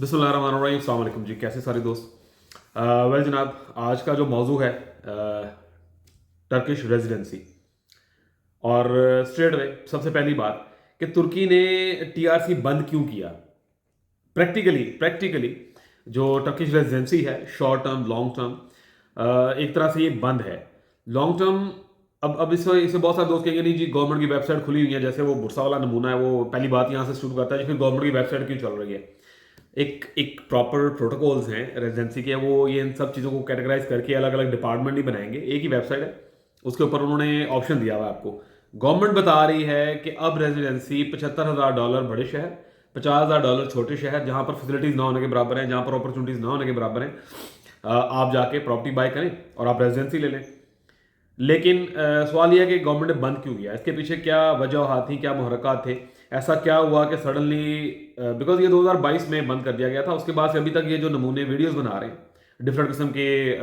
बिस्मिल्लाहिर्रहमानिर्रहीम, अस्सलाम वालेकुम जी। कैसे सारे दोस्त। वेल जनाब, आज का जो मौजू है टर्किश रेजिडेंसी। और स्ट्रेट वे सबसे पहली बात कि तुर्की ने टीआरसी बंद क्यों किया। प्रैक्टिकली जो टर्किश रेजिडेंसी है, शॉर्ट टर्म लॉन्ग टर्म, एक तरह से ये बंद है। लॉन्ग टर्म अब इससे बहुत सारे दोस्त कहेंगे नहीं जी, गवर्नमेंट की वेबसाइट खुली हुई है, जैसे वो बुरसा वाला नमूना है, वो पहली बात यहाँ से शुरू करता है, फिर गवर्नमेंट की वेबसाइट क्यों चल रही है। एक एक प्रॉपर प्रोटोकॉल्स हैं रेजिडेंसी के, वो ये इन सब चीज़ों को कैटेगराइज करके अलग अलग डिपार्टमेंट नहीं बनाएंगे, एक ही वेबसाइट है, उसके ऊपर उन्होंने ऑप्शन दिया हुआ है आपको। गवर्नमेंट बता रही है कि अब रेजिडेंसी $75,000 बड़े शहर, $50,000 छोटे शहर जहां पर फैसिलिटीज़ ना होने के बराबर हैं, जहां पर अपॉर्चुनिटीज़ ना होने के बराबर हैं, आप जाके प्रॉपर्टी बाय करें और आप रेजिडेंसी ले लें। लेकिन सवाल यह है कि गवर्नमेंट ने बंद क्यों किया, इसके पीछे क्या वजह थी, क्या मुहर्रकात थे। ऐसा क्या हुआ कि सडनली, बिकॉज ये 2022 में बंद कर दिया गया था, उसके बाद से अभी तक ये जो नमूने वीडियोस बना रहे हैं, डिफरेंट किस्म के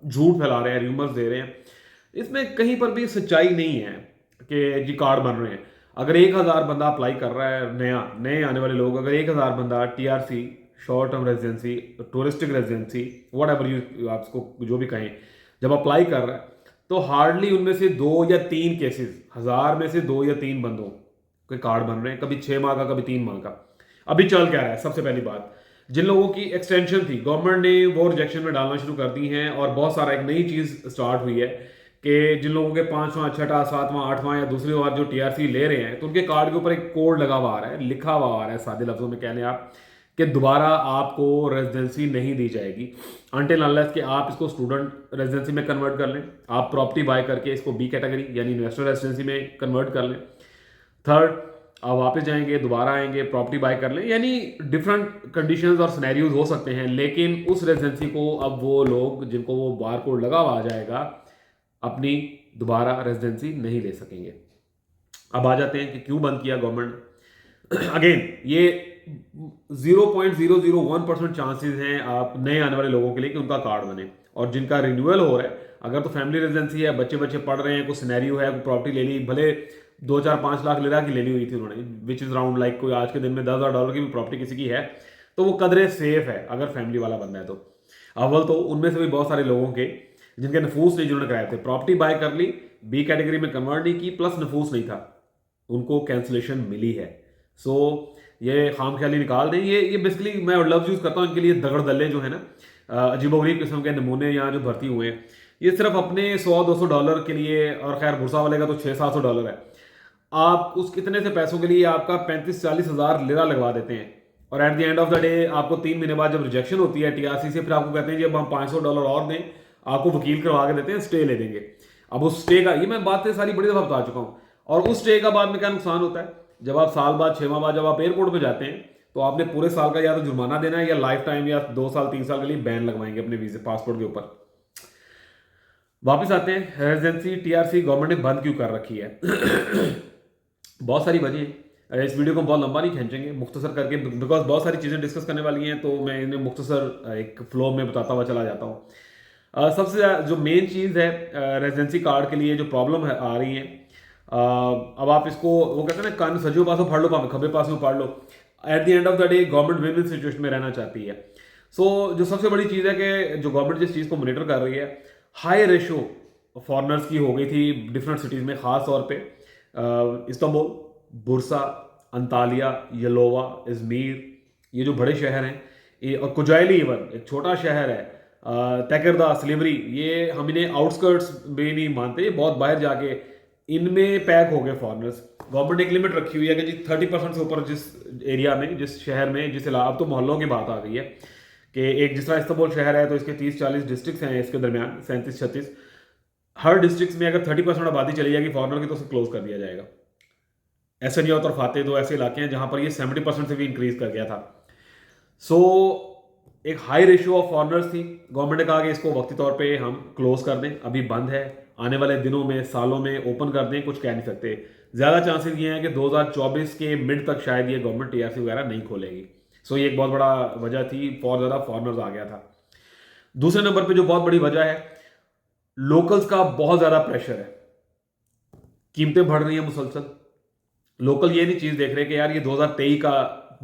झूठ फैला रहे हैं, र्यूमर्स दे रहे हैं, इसमें कहीं पर भी सच्चाई नहीं है कि जी कार्ड बन रहे हैं। अगर 1,000 बंदा अप्लाई कर रहा है, नए आने वाले लोग, अगर 1,000 बंदा TRC, short term residency, touristic residency, what ever you आप इसको जो भी कहें, जब अप्लाई कर रहा है, तो हार्डली उनमें से 2 या 3 केसेस, 1,000 में से 2 या 3 बंदों के कार्ड बन रहे हैं, कभी 6 माह का, कभी 3 माह का। अभी चल क्या रहा है, सबसे पहली बात, जिन लोगों की एक्सटेंशन थी, गवर्नमेंट ने वो रिजेक्शन में डालना शुरू कर दी हैं, और बहुत सारा एक नई चीज स्टार्ट हुई है कि जिन लोगों के 5वां, 6वां, 7वां, 8वां या दूसरी बार जो टीआरसी ले रहे हैं, तो उनके कार्ड के ऊपर एक कोड लगा हुआ आ रहा है, लिखा हुआ आ रहा है, सादे लफ्जों में कहने आप, कि दोबारा आपको रेजिडेंसी नहीं दी जाएगी अनटिल अनलेस कि आप इसको स्टूडेंट रेजिडेंसी में कन्वर्ट कर लें, आप प्रॉपर्टी बाय करके इसको बी कैटेगरी यानी इन्वेस्टर रेजिडेंसी में कन्वर्ट कर लें। थर्ड, आप वापस जाएंगे, दोबारा आएंगे, प्रॉपर्टी बाय कर लें, यानी डिफरेंट कंडीशंस और सिनेरियोज हो सकते हैं, लेकिन उस रेजिडेंसी को अब वो लोग जिनको वो बार कोड लगा हुआ आ जाएगा, अपनी दोबारा रेजिडेंसी नहीं ले सकेंगे। अब आ जाते हैं कि क्यों बंद किया गवर्नमेंट। अगेन, ये 0.001% चांसेस हैं आप नए आने वाले लोगों के लिए कि उनका कार्ड बने, और जिनका रिन्यूअल हो रहा है, अगर तो फैमिली रेजिडेंसी है, बच्चे बच्चे पढ़ रहे हैं, कुछ सिनेरियो है, प्रॉपर्टी ले ली, भले 2, 4, 5 लाख लिरा की लेनी हुई थी उन्होंने, विच इज राउंड लाइक कोई आज के दिन में $10,000 की भी प्रॉपर्टी किसी की है, तो वो कदरे सेफ है अगर फैमिली वाला बंदा है तो। अव्वल तो उनमें से भी बहुत सारे लोगों के जिनके नफूस नहीं, जिन्होंने कराए थे, प्रॉपर्टी बाय कर ली, बी कैटेगरी में कन्वर्ट नहीं की, प्लस नफूस नहीं था, उनको कैंसिलेशन मिली है। सो ये खाम ख्याली निकाल दें। ये बेसिकली मैं लफ्ज यूज़ करता हूँ इनके लिए, दगड़ दल्ले जो है ना, अजीबोगरीब किस्म के नमूने यहाँ जो भर्ती हुए हैं, ये सिर्फ अपने $100-200 के लिए, और खैर बुरसा वाले का तो $600-700 है, आप उस कितने से पैसों के लिए आपका 35-40 हज़ार लिरा लगवा देते हैं, और eight the end of the day आपको 3 महीने बाद जब रिजेक्शन होती है टीआरसी से, फिर आपको कहते हैं जी अब हम $500 और दें, आपको वकील करवा के देते हैं, स्टे ले देंगे। अब उस स्टे का, ये मैं बातें सारी बड़ी दफा बता चुका हूँ, और उस स्टे का बाद में क्या नुकसान होता है, जब आप साल बाद, 6 माह बाद जब आप एयरपोर्ट पे जाते हैं, तो आपने पूरे साल का या तो जुर्माना देना है, या लाइफ टाइम या 2 साल 3 साल के लिए बैन लगवाएंगे अपने वीजे पासपोर्ट के ऊपर। वापिस आते हैं, रेजिडेंसी टीआरसी गवर्नमेंट ने बंद क्यों कर रखी है। बहुत सारी वजह है, इस वीडियो को हम बहुत लंबा नहीं खींचेंगे, मुख्तसर करके, बिकॉज बहुत सारी चीज़ें डिस्कस करने वाली हैं, तो मैं इन्हें मुख्तसर एक फ्लो में बताता हुआ चला जाता हूँ। सबसे जो मेन चीज़ है रेजिडेंसी कार्ड के लिए जो प्रॉब्लम है आ रही है, अब आप इसको, वो कहते हैं ना, कान सजो पासों फाड़ लो, खब्बे पास में फाड़ लो, at the end of the day government win win situation में रहना चाहती है। सो जो सबसे बड़ी चीज़ है कि जो गवर्नमेंट जिस चीज़ को मॉनिटर कर रही है, हाई रेशो फॉरनर्स की हो गई थी डिफरेंट सिटीज़ में, ख़ास तौर पर इस्तांबुल, बुरसा, अंतालिया, यलोवा, इजमीर, ये जो बड़े शहर हैं, ये, और कुजाइली इवन एक छोटा शहर है, तकरदा, सिलीवरी, ये हम इन्हें आउटस्कर्ट्स भी नहीं मानते, ये बहुत बाहर जाके इनमें पैक हो गए फॉरनर्स। गवर्नमेंट ने एक लिमिट रखी हुई है कि जी 30% से ऊपर जिस एरिया में, जिस शहर में, जिस इलाका, अब तो मोहल्लों की बात आ गई है कि एक जिस तरह इस्तांबुल शहर है तो इसके 30-40 डिस्ट्रिक्ट्स हैं, इसके दरमियान 37-36, हर डिस्ट्रिक्ट में अगर 30% आबादी चली जाएगी फॉरनर की, तो उसे क्लोज कर दिया जाएगा। एसनिया और फाते, दो ऐसे इलाके हैं जहां पर ये 70% से भी इंक्रीज कर गया था। सो एक हाई रेशियो ऑफ फॉरनर्स थी, गवर्नमेंट ने कहा कि इसको वक्ती तौर पे हम क्लोज कर दें, अभी बंद है, आने वाले दिनों में, सालों में ओपन कर दें, कुछ कह नहीं सकते। ज़्यादा चांसेस ये हैं कि 2024 के मिड तक शायद ये गवर्नमेंट टीआरसी वगैरह नहीं खोलेगी। सो ये एक बहुत बड़ा वजह थी, बहुत ज़्यादा फॉरनर्स आ गया था। दूसरे नंबर पे जो बहुत बड़ी वजह है, लोकल्स का बहुत ज़्यादा प्रेशर है, कीमतें बढ़ रही हैं मुसलसल। लोकल ये नहीं चीज़ देख रहे कि यार ये 2023 का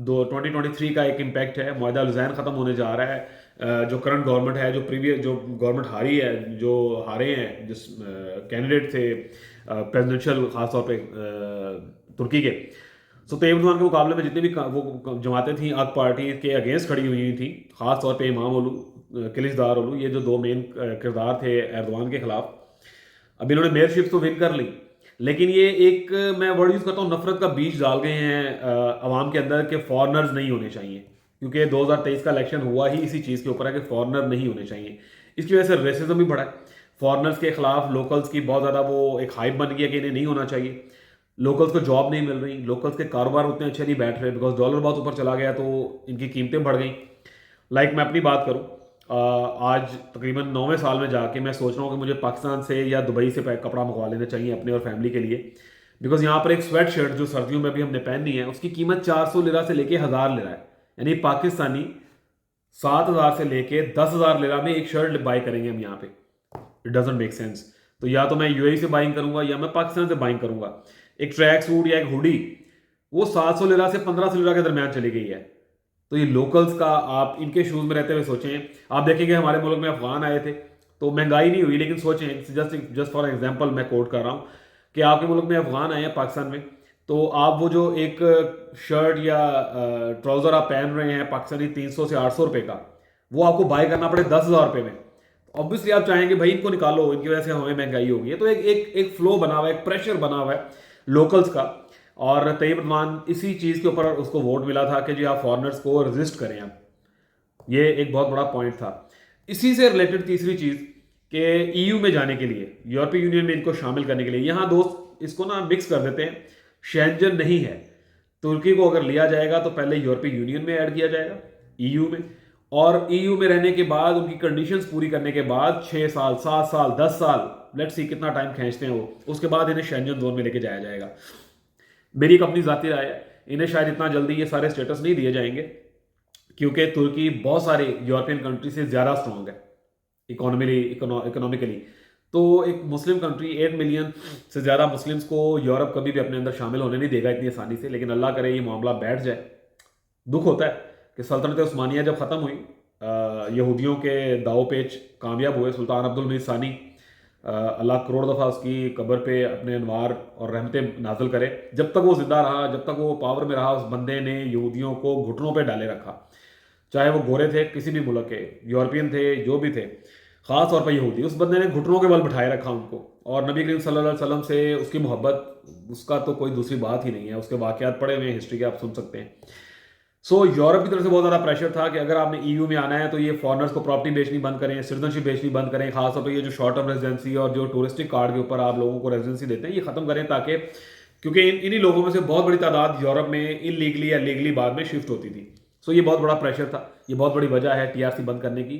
दो 2023 का एक इम्पैक्ट है। मुआहदा लुज़ैन ख़त्म होने जा रहा है। जो करंट गवर्नमेंट है, जो गवर्नमेंट हारी है, जो हारे हैं, जिस कैंडिडेट थे प्रेसिडेंशियल ख़ासतौर पे तुर्की के, सो तैयब अर्दोगान के मुकाबले में जितनी भी वो जमातें थी अक पार्टी के अगेंस्ट खड़ी हुई थी, ख़ास तौर पे इमाम ओलू, किलिचदार ओलू, ये जो दो मेन किरदार थे एर्दोगान के खिलाफ। अब इन्होंने मेयरशिप तो विन कर ली, लेकिन ये एक, मैं वर्ड यूज़ करता हूँ, नफरत का बीज डाल गए हैं अवाम के अंदर कि फॉरनर्स नहीं होने चाहिए, क्योंकि 2023 का इलेक्शन हुआ ही इसी चीज़ के ऊपर है कि फॉरनर नहीं होने चाहिए। इसकी वजह से रेसिज्म भी बढ़ा है। फॉरनर्स के खिलाफ लोकल्स की बहुत ज़्यादा वो एक हाइप बन गई है कि इन्हें नहीं होना चाहिए। लोकल्स को जॉब नहीं मिल रही, लोकल्स के कारोबार उतने अच्छे नहीं बैठ रहे, बिकॉज डॉलर बहुत ऊपर चला गया तो इनकी कीमतें बढ़ गई। लाइक मैं अपनी बात करूँ, आज तकरीबन 9वें साल में जाके मैं सोच रहा हूँ कि मुझे पाकिस्तान से या दुबई से कपड़ा मंगवा लेना चाहिए अपने और फैमिली के लिए, बिकॉज यहाँ पर एक स्वेट शर्ट जो सर्दियों में भी हमने पहननी है उसकी कीमत 400 लिरा से लेके 1000 लिरा है। यानी पाकिस्तानी 7000 से लेके 10,000 लिरा में एक शर्ट बाई करेंगे हम यहाँ पे। It doesn't make sense. तो या तो मैं यूएई से बाइंग करूंगा या मैं पाकिस्तान से बाइंग करूंगा। एक ट्रैक सूट या एक हुडी वो 700 लिरा से 1500 लिरा के दरमियान चली गई है। तो ये लोकल्स का आप इनके शूज़ में रहते हुए सोचें। आप देखेंगे हमारे मुल्क में अफगान आए थे तो महंगाई नहीं हुई, लेकिन सोचें, जस्ट फॉर एग्जांपल मैं कोट कर रहा हूँ कि आपके मुल्क में अफगान आए हैं पाकिस्तान में, तो आप वो जो एक शर्ट या ट्राउज़र आप पहन रहे हैं पाकिस्तानी 300 से 800 रुपये का, वो आपको बाय करना पड़े 10,000 रुपये में। ऑब्वियसली आप चाहेंगे भाई इनको निकालो, इनकी वजह से हमें महंगाई होगी। तो एक फ्लो बना हुआ है, एक प्रेशर बना हुआ है लोकल्स का। और तैयब अर्दोगान इसी चीज़ के ऊपर उसको वोट मिला था कि जी आप फॉरनर्स को रजिस्ट करें। आप, ये एक बहुत बड़ा पॉइंट था। इसी से रिलेटेड तीसरी चीज़ कि ईयू में जाने के लिए, यूरोपीय यूनियन में इनको शामिल करने के लिए, यहाँ दोस्त इसको ना मिक्स कर देते हैं। शेंजन नहीं है, तुर्की को अगर लिया जाएगा तो पहले यूरोपीय यूनियन में ऐड किया जाएगा, ईयू में, और ईयू में रहने के बाद उनकी कंडीशंस पूरी करने के बाद 6 साल 7 साल 10 साल, लेट्स सी कितना टाइम खींचते हैं वो, उसके बाद इन्हें शेंजन जोन में लेके जाया जाएगा। मेरी एक अपनी ज़ाती राय है, इन्हें शायद इतना जल्दी ये सारे स्टेटस नहीं दिए जाएंगे, क्योंकि तुर्की बहुत सारे यूरोपियन कंट्री से ज़्यादा स्ट्रॉन्ग है इकोनॉमिकली। तो एक मुस्लिम कंट्री 8 मिलियन से ज़्यादा मुस्लिम्स को यूरोप कभी भी अपने अंदर शामिल होने नहीं देगा इतनी आसानी से। लेकिन अल्लाह करे ये मामला बैठ जाए। दुख होता है कि सल्तनत उस्मानिया जब ख़त्म हुई, यहूदियों के दाव पेच कामयाब हुए, सुल्तान अब्दुल मजीद सानी, अल्लाह करोड़ दफ़ा उसकी कब्र पे अपने अनवार और रहमतें नाज़िल करे, जब तक वो ज़िंदा रहा, जब तक वो पावर में रहा, उस बंदे ने यहूदियों को घुटनों पे डाले रखा। चाहे वो गोरे थे, किसी भी मुल्क के, यूरोपियन थे, जो भी थे, ख़ास तौर पर यहूदी, उस बंदे ने घुटनों के बल बिठाए रखा उनको। और नबी करीम सल्लल्लाहु अलैहि वसल्लम से उसकी मोहब्बत, उसका तो कोई दूसरी बात ही नहीं है। उसके वाक़यात पढ़े हुए हिस्ट्री के, आप सुन सकते हैं। सो यूरोप की तरफ से बहुत ज़्यादा प्रेशर था कि अगर आपने ईयू में आना है तो ये फॉरनर्स को प्रॉपर्टी बेचनी बंद करें, सिटीजनशिप बेचनी बंद करें, खासतौर पर ये जो शॉर्ट टर्म रेजिडेंसी और जो टूरिस्टिक कार्ड के ऊपर आप लोगों को रेजिडेंसी देते हैं, ये ख़त्म करें, ताकि, क्योंकि इन्हीं लोगों में से बहुत बड़ी तादाद यूरोप में इलीगली या लीगली बाद में शिफ्ट होती थी। सो ये बहुत बड़ा प्रेशर था, ये बहुत बड़ी वजह है टीआरसी बंद करने की,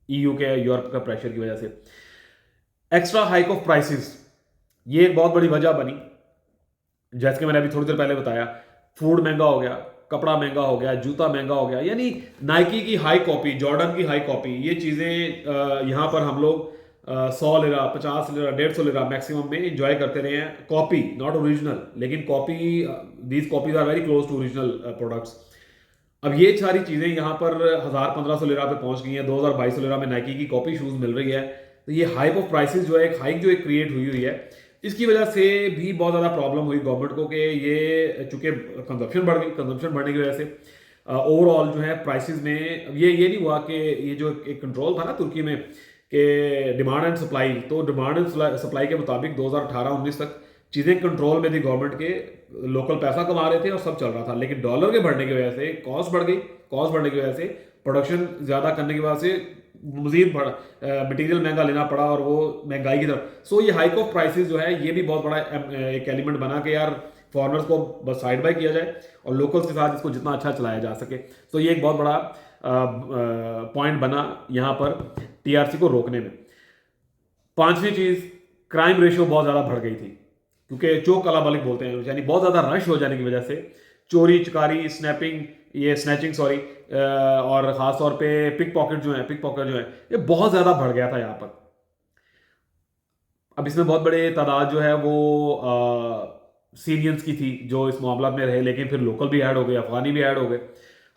ईयू के यूरोप का प्रेशर की वजह से। एक्स्ट्रा हाइक ऑफ प्राइसेस, ये एक बहुत बड़ी वजह बनी। जैसे कि मैंने अभी थोड़ी देर पहले बताया, फूड महंगा हो गया, कपड़ा महंगा हो गया, जूता महंगा हो गया, यानी नाइकी की हाई कॉपी, जॉर्डन की हाई कॉपी, ये चीज़ें यहाँ पर हम लोग 100 लिरा, 50 लिरा, 150 लिरा मैक्सिमम में इंजॉय करते रहे हैं। कॉपी, नॉट ओरिजिनल, लेकिन copy, these copies are very close to original products. अब ये सारी चीज़ें यहाँ पर 1000-1500 लिरा पे पहुँच गई हैं। 2200 लिरा में नाइकी की कॉपी शूज़ मिल रही है। तो ये हाइप ऑफ प्राइसेस जो है, एक हाइक जो एक क्रिएट हुई है, इसकी वजह से भी बहुत ज़्यादा प्रॉब्लम हुई गवर्नमेंट को कि ये चूँकि कंजप्शन बढ़ गई, कंजप्शन बढ़ने की वजह से ओवरऑल जो है प्राइसेस में ये नहीं हुआ कि ये जो एक कंट्रोल था ना तुर्की में कि डिमांड एंड सप्लाई, तो डिमांड एंड सप्लाई के मुताबिक 2018-19 तक चीज़ें कंट्रोल में थी गवर्नमेंट के, लोकल पैसा कमा रहे थे और सब चल रहा था। लेकिन डॉलर के बढ़ने की वजह से कॉस्ट बढ़ गई, कॉस्ट बढ़ने की वजह से प्रोडक्शन ज़्यादा करने की वजह से मजीद मटेरियल महंगा लेना पड़ा और वो महंगाई की तरफ। सो ये हाइक ऑफ प्राइसेस जो है, ये भी बहुत बड़ा एक एलिमेंट बना के यार फॉरनर्स को बस साइड बाय किया जाए और लोकल्स के साथ इसको जितना अच्छा चलाया जा सके। तो ये एक बहुत बड़ा पॉइंट बना यहाँ पर टीआरसी को रोकने में। पांचवी चीज़, क्राइम रेशियो बहुत ज़्यादा बढ़ गई थी, क्योंकि चोक कला मलिक बोलते हैं, यानी बहुत ज़्यादा रश हो जाने की वजह से चोरी चकारी, स्नैचिंग और ख़ास तौर पे पिक पॉकेट जो है ये बहुत ज़्यादा बढ़ गया था यहाँ पर। अब इसमें बहुत बड़े तादाद जो है वो सीरियंस की थी जो इस मामला में रहे, लेकिन फिर लोकल भी ऐड हो गए, अफगानी भी ऐड हो गए।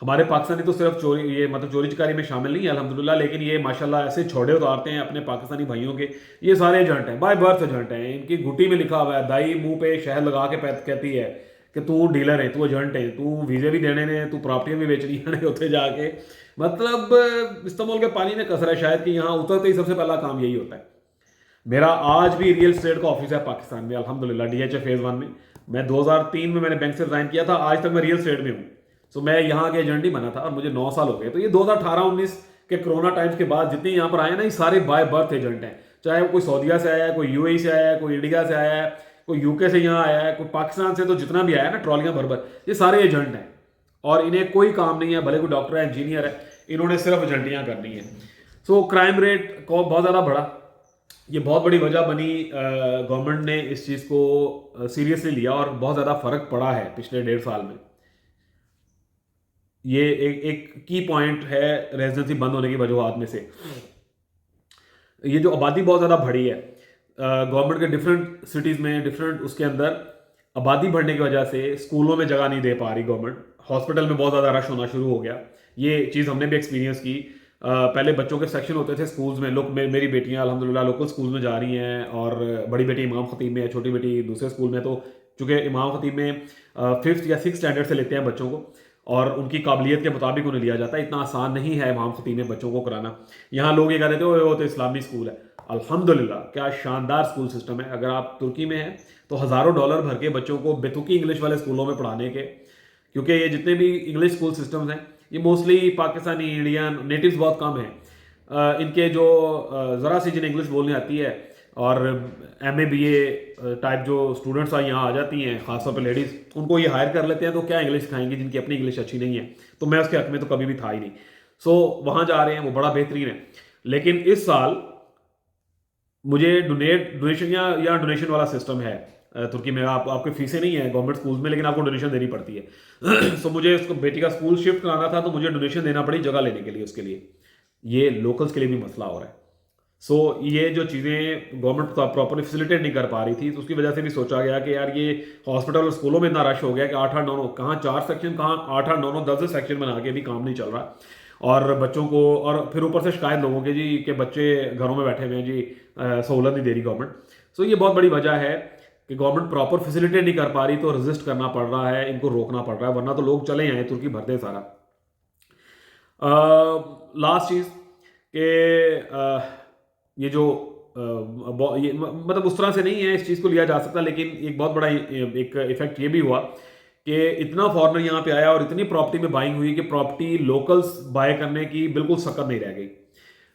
हमारे पाकिस्तानी तो सिर्फ चोरी, ये मतलब चोरी चकारी में शामिल नहीं है अल्हम्दुलिल्लाह, लेकिन ये माशाल्लाह ऐसे छोड़े उतारते हैं अपने पाकिस्तानी भाइयों के। ये सारे एजेंट हैं, बाय बर्थ एजेंट हैं। इनकी घुटी में लिखा हुआ है, दाई मुंह पे शहद लगा के कहती है कि तू डीलर है, तू एजेंट है, तू वीज़े भी देने ने, तू प्रॉपर्टियाँ भी बेचनी है उत्थे जाके। मतलब इस्तेमाल के पानी में कसर है शायद कि यहाँ उतरते ही सबसे पहला काम यही होता है। मेरा आज भी रियल एस्टेट का ऑफिस है पाकिस्तान में अल्हम्दुलिल्लाह, DHA फेज़ 1 में। मैं 2003 में मैंने बैंक से रिजाइन किया था, आज तक मैं रियल एस्टेट में हूँ। सो मैं यहाँ के एजेंट ही बना था और मुझे 9 साल हो गए। तो ये 2018-19 के कोरोना टाइम्स के बाद जितने यहाँ पर आए ना, ये सारे बाय बर्थ एजेंट हैं। चाहे वो कोई सऊदीया से आया है, कोई UAE से आया है, कोई इंडिया से आया है, कोई UK से यहाँ आया है, कोई पाकिस्तान से, तो जितना भी आया है ना ट्रॉलियाँ भर भर, ये सारे एजेंट हैं। और इन्हें कोई काम नहीं है, भले कोई डॉक्टर है, इंजीनियर है, इन्होंने सिर्फ एजेंटियाँ करनी है। सो क्राइम रेट को बहुत ज़्यादा बढ़ा। ये बहुत बड़ी वजह बनी, गवर्नमेंट ने इस चीज़ को सीरियसली लिया और बहुत ज़्यादा फर्क पड़ा है पिछले 1.5 साल में। ये एक की पॉइंट है रेजिडेंसी बंद होने की वजूहत में से। ये जो आबादी बहुत ज़्यादा बढ़ी है, गवर्नमेंट के डिफरेंट सिटीज़ में, डिफरेंट उसके अंदर आबादी बढ़ने की वजह से स्कूलों में जगह नहीं दे पा रही गवर्नमेंट। हॉस्पिटल में बहुत ज़्यादा रश होना शुरू हो गया। ये चीज़ हमने भी एक्सपीरियंस की। पहले बच्चों के सेक्शन होते थे स्कूल्स में। लोग मेरी बेटियां अल्हम्दुलिल्लाह लोकल स्कूल में जा रही हैं, और बड़ी बेटी इमाम खतीब में है, छोटी बेटी दूसरे स्कूल में। तो चूँकि इमाम खतीब में 5th या 6th स्टैंडर्ड से लेते हैं बच्चों को, और उनकी काबिलियत के मुताबिक उन्हें लिया जाता है। इतना आसान नहीं है इमाम खतीब में बच्चों को कराना। यहाँ लोग ये कह रहे थे वो तो इस्लामी स्कूल है। अल्हम्दुलिल्लाह क्या शानदार स्कूल सिस्टम है। अगर आप तुर्की में हैं तो हज़ारों डॉलर भर के बच्चों को बेतुकी इंग्लिश वाले स्कूलों में पढ़ाने के, क्योंकि ये जितने भी इंग्लिश स्कूल सिस्टम्स हैं ये मोस्टली पाकिस्तानी, इंडियन, नेटिव्स बहुत कम हैं। इनके जो ज़रा सी जिन्हें इंग्लिश बोलने आती है, और MA BA टाइप जो स्टूडेंट्स यहाँ आ जाती हैं, खासतौर पर लेडीज़, उनको ये हायर कर लेते हैं। तो क्या इंग्लिश सिखाएंगे जिनकी अपनी इंग्लिश अच्छी नहीं है। तो मैं उसके हक में तो कभी भी था ही नहीं। सो वहाँ जा रहे हैं, वो बड़ा बेहतरीन है। लेकिन इस साल मुझे डोनेशन या डोनेशन वाला सिस्टम है तुर्की में। आपकी फीसें नहीं है गवर्नमेंट स्कूल्स में, लेकिन आपको डोनेशन देनी पड़ती है। सो मुझे उसको बेटी का स्कूल शिफ्ट कराना था, तो मुझे डोनेशन देना पड़ी जगह लेने के लिए। उसके लिए ये लोकल्स के लिए भी मसला हो रहा है। सो ये जो चीज़ें गवर्नमेंट प्रॉपरली फैसिलिटेट नहीं कर पा रही थी, तो उसकी वजह से भी सोचा गया कि यार ये हॉस्पिटल और स्कूलों में इतना रश हो गया कि 8-8, 9-9, कहाँ 4 सेक्शन, कहाँ 8-8, 9-9, 10-10 सेक्शन बना के भी काम नहीं चल रहा। और बच्चों को, और फिर ऊपर से शिकायत लोगों के जी कि बच्चे घरों में बैठे हुए हैं जी, सहूलत नहीं दे रही गवर्नमेंट। सो ये बहुत बड़ी वजह है कि गवर्नमेंट प्रॉपर फैसिलिटेट नहीं कर पा रही, तो रेजिस्ट करना पड़ रहा है, इनको रोकना पड़ रहा है, वरना तो लोग चले आए तुर्की भर दे सारा। लास्ट चीज़ कि ये जो ये मतलब उस तरह से नहीं है, इस चीज़ को लिया जा सकता, लेकिन एक बहुत बड़ा एक इफेक्ट ये भी हुआ कि इतना फॉरेनर यहाँ पे आया और इतनी प्रॉपर्टी में बाइंग हुई कि प्रॉपर्टी लोकल्स बाय करने की बिल्कुल सकत नहीं रह गई।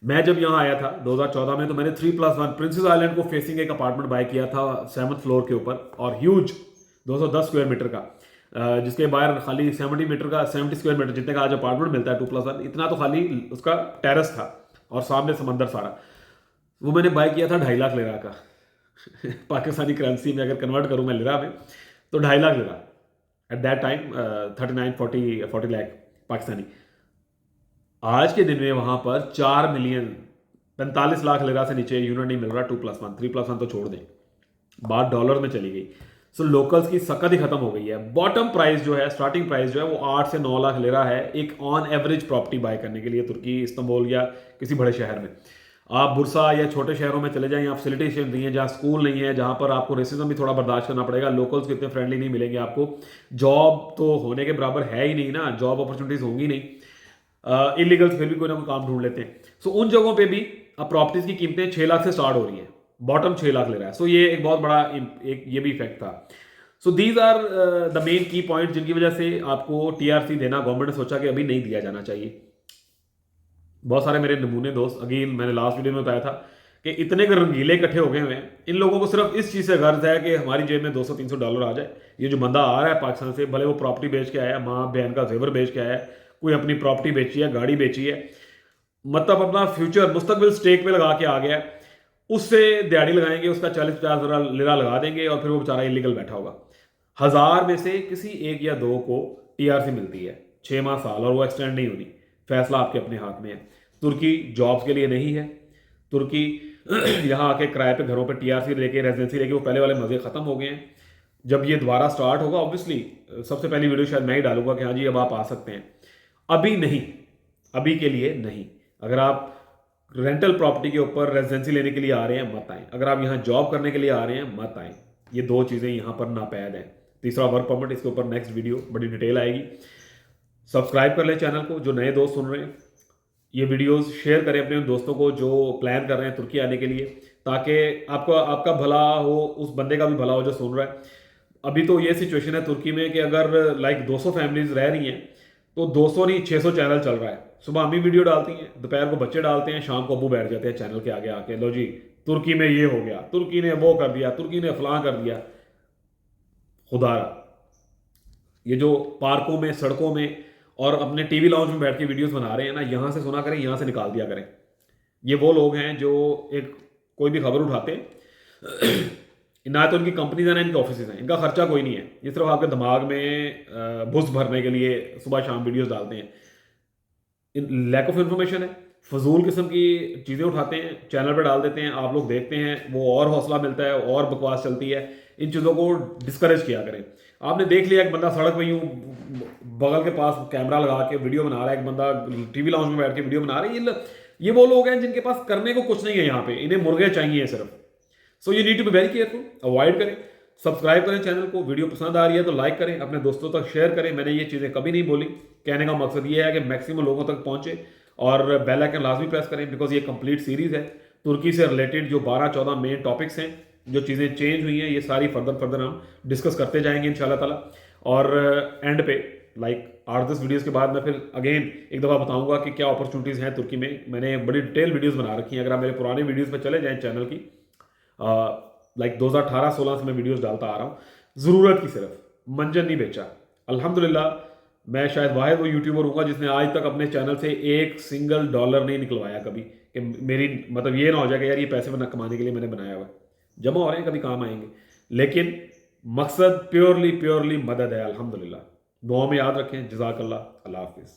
मैं जब यहाँ आया था 2014 में, तो मैंने 3+1 प्रिंसेस आइलैंड को फेसिंग एक अपार्टमेंट बाय किया था 7th फ्लोर के ऊपर, और ह्यूज 210 स्क्वायर मीटर का, जिसके बाहर खाली 70 स्क्वायर मीटर जितने का आज अपार्टमेंट मिलता है 2+1, इतना तो खाली उसका टेरेस था और सामने समंदर सारा। वो मैंने बाय किया था 2.5 लाख लिरा का। पाकिस्तानी करेंसी में अगर कन्वर्ट करूँ मैं लिरा में, तो 2.5 lakh lira at that time, 39-40 lakh Pakistani. आज के दिन में वहाँ पर 4 मिलियन 45 लाख लिरा से नीचे यूनिट नहीं मिल रहा 2+1। 3+1 तो छोड़ दें, बात डॉलर में चली गई। सो लोकल्स की सकत ही खत्म हो गई है। बॉटम प्राइस जो है, स्टार्टिंग प्राइस जो है, वो 8 से 9 लाख लिरा है एक ऑन एवरेज प्रॉपर्टी बाय करने के लिए तुर्की, इस्तांबुल या किसी बड़े शहर में। आप बुरसा या छोटे शहरों में चले जाएं, यहाँ फैसिलिटेशन नहीं है, जहाँ स्कूल नहीं है, जहाँ पर आपको रेसिज्म भी थोड़ा बर्दाश्त करना पड़ेगा, लोकल्स कितने फ्रेंडली नहीं मिलेंगे आपको, जॉब तो होने के बराबर है ही नहीं ना, जॉब अपॉर्चुनिटीज़ होंगी नहीं, इलीगल्स फिर भी कोई ना कोई काम ढूंढ लेते हैं। सो उन जगहों पे भी अब प्रॉपर्टीज़ की कीमतें 6 लाख से स्टार्ट हो रही हैं, बॉटम 6 लाख ले रहा है। सो ये एक बहुत बड़ा एक ये भी इफेक्ट था। So these are the main key point जिनकी वजह से आपको TRC देना गवर्नमेंट ने सोचा कि अभी नहीं दिया जाना चाहिए। बहुत सारे मेरे नमूने दोस्त, अगेन मैंने लास्ट वीडियो में बताया था कि इतने के रंगीले इकट्ठे हो गए हुए हैं, इन लोगों को सिर्फ इस चीज़ से गर्ज है कि हमारी जेब में 200-300 डॉलर आ जाए। ये जो बंदा आ रहा है पाकिस्तान से, भले वो प्रॉपर्टी बेच के आया, माँ बहन का जेवर बेच के आया, कोई अपनी प्रॉपर्टी बेची है, गाड़ी बेची है, मतलब अपना फ्यूचर मुस्तकबिल स्टेक पे लगा के आ गया, उससे दिहाड़ी लगाएंगे, उसका 40-50 लिरा लगा देंगे और फिर वो बेचारा इलीगल बैठा होगा। 1000 में से किसी 1 या 2 को TRC मिलती है 6 माह साल, और वो एक्सटेंड नहीं होनी। फैसला आपके अपने हाथ में है। तुर्की जॉब्स के लिए नहीं है। तुर्की यहाँ आके किराए पे घरों पे TRC लेके, रेजिडेंसी लेके, वो पहले वाले मज़े ख़त्म हो गए हैं। जब ये दोबारा स्टार्ट होगा, ऑब्वियसली सबसे पहली वीडियो शायद मैं ही डालूंगा कि हाँ जी अब आप आ सकते हैं। अभी नहीं, अभी के लिए नहीं। अगर आप रेंटल प्रॉपर्टी के ऊपर रेजिडेंसी लेने के लिए आ रहे हैं, मत आए। अगर आप यहाँ जॉब करने के लिए आ रहे हैं, मत आए। ये दो चीज़ें यहाँ पर नापैद हैं। तीसरा वर्क परमिट, इसके ऊपर नेक्स्ट वीडियो बड़ी डिटेल आएगी। सब्सक्राइब कर लें चैनल को जो नए दोस्त सुन रहे हैं। ये वीडियोस शेयर करें अपने उन दोस्तों को जो प्लान कर रहे हैं तुर्की आने के लिए, ताकि आपका भला हो, उस बंदे का भी भला हो जो सुन रहा है। अभी तो ये सिचुएशन है तुर्की में कि अगर लाइक 200 फैमिलीज रह रही हैं तो 200 नहीं 600 चैनल चल रहा है। सुबह अम्मी वीडियो डालती हैं, दोपहर को बच्चे डालते हैं, शाम को अब्बू बैठ जाते हैं चैनल के आगे आके, लो जी तुर्की में ये हो गया, तुर्की ने वो कर दिया, तुर्की ने फलां कर दिया। खुदा, ये जो पार्कों में, सड़कों में और अपने टीवी लाउंज में बैठ के वीडियोस बना रहे हैं ना, यहाँ से सुना करें, यहाँ से निकाल दिया करें। ये वो लोग हैं जो एक कोई भी खबर उठाते हैं ना, तो इनकी कंपनीज हैं ना इनके ऑफिस हैं, इनका खर्चा कोई नहीं है, ये सिर्फ आपके दिमाग में भुस भरने के लिए सुबह शाम वीडियोस डालते हैं। लैक ऑफ इन्फॉर्मेशन है, फजूल किस्म की चीज़ें उठाते हैं, चैनल पर डाल देते हैं, आप लोग देखते हैं, वो और हौसला मिलता है, और बकवास चलती है। इन चीज़ों को डिस्करेज किया करें। आपने देख लिया एक बंदा सड़क पे यूं बगल के पास कैमरा लगा के वीडियो बना रहा है, एक बंदा टीवी लाउंज में बैठ के वीडियो बना रहा है। ये वो लोग हैं जिनके पास करने को कुछ नहीं है यहाँ पे, इन्हें मुर्गे चाहिए सिर्फ। So you need to be very careful, avoid करें। सब्सक्राइब करें चैनल को, वीडियो पसंद आ रही है तो लाइक करें, अपने दोस्तों तक शेयर करें। मैंने ये चीज़ें कभी नहीं बोली, कहने का मकसद ये है कि मैक्सिमम लोगों तक पहुंचे। और बेल आइकन लाजमी प्रेस करें, बिकॉज ये कंप्लीट सीरीज है तुर्की से रिलेटेड। जो 12-14 मेन टॉपिक्स हैं, जो चीज़ें चेंज हुई हैं, ये सारी फर्दर हम डिस्कस करते जाएंगे इंशाल्लाह ताला। और एंड पे लाइक 8-10 वीडियोस के बाद मैं फिर अगेन एक दफ़ा बताऊंगा कि क्या अपॉर्चुनिटीज़ हैं तुर्की में। मैंने बड़ी डिटेल वीडियोस बना रखी हैं, अगर आप मेरे पुराने वीडियोस पर चले जाएँ चैनल की, लाइक 2018-16 से मैं वीडियोस डालता आ रहा हूँ। ज़रूरत की सिर्फ, मंजन नहीं बेचा। अल्हम्दुलिल्लाह मैं शायद वाहिद वो यूट्यूबर हूँगा जिसने आज तक अपने चैनल से एक सिंगल डॉलर नहीं निकलवाया कभी, कि मेरी मतलब ये ना हो जाए कि यार ये पैसे बना कमाने के लिए मैंने बनाया हुआ है। जमा हो रहे हैं, कभी काम आएंगे, लेकिन मकसद प्योरली मदद है। अल्हम्दुलिल्लाह, दुआ में याद रखें। जज़ाकल्लाह, अल्लाह हाफिज़।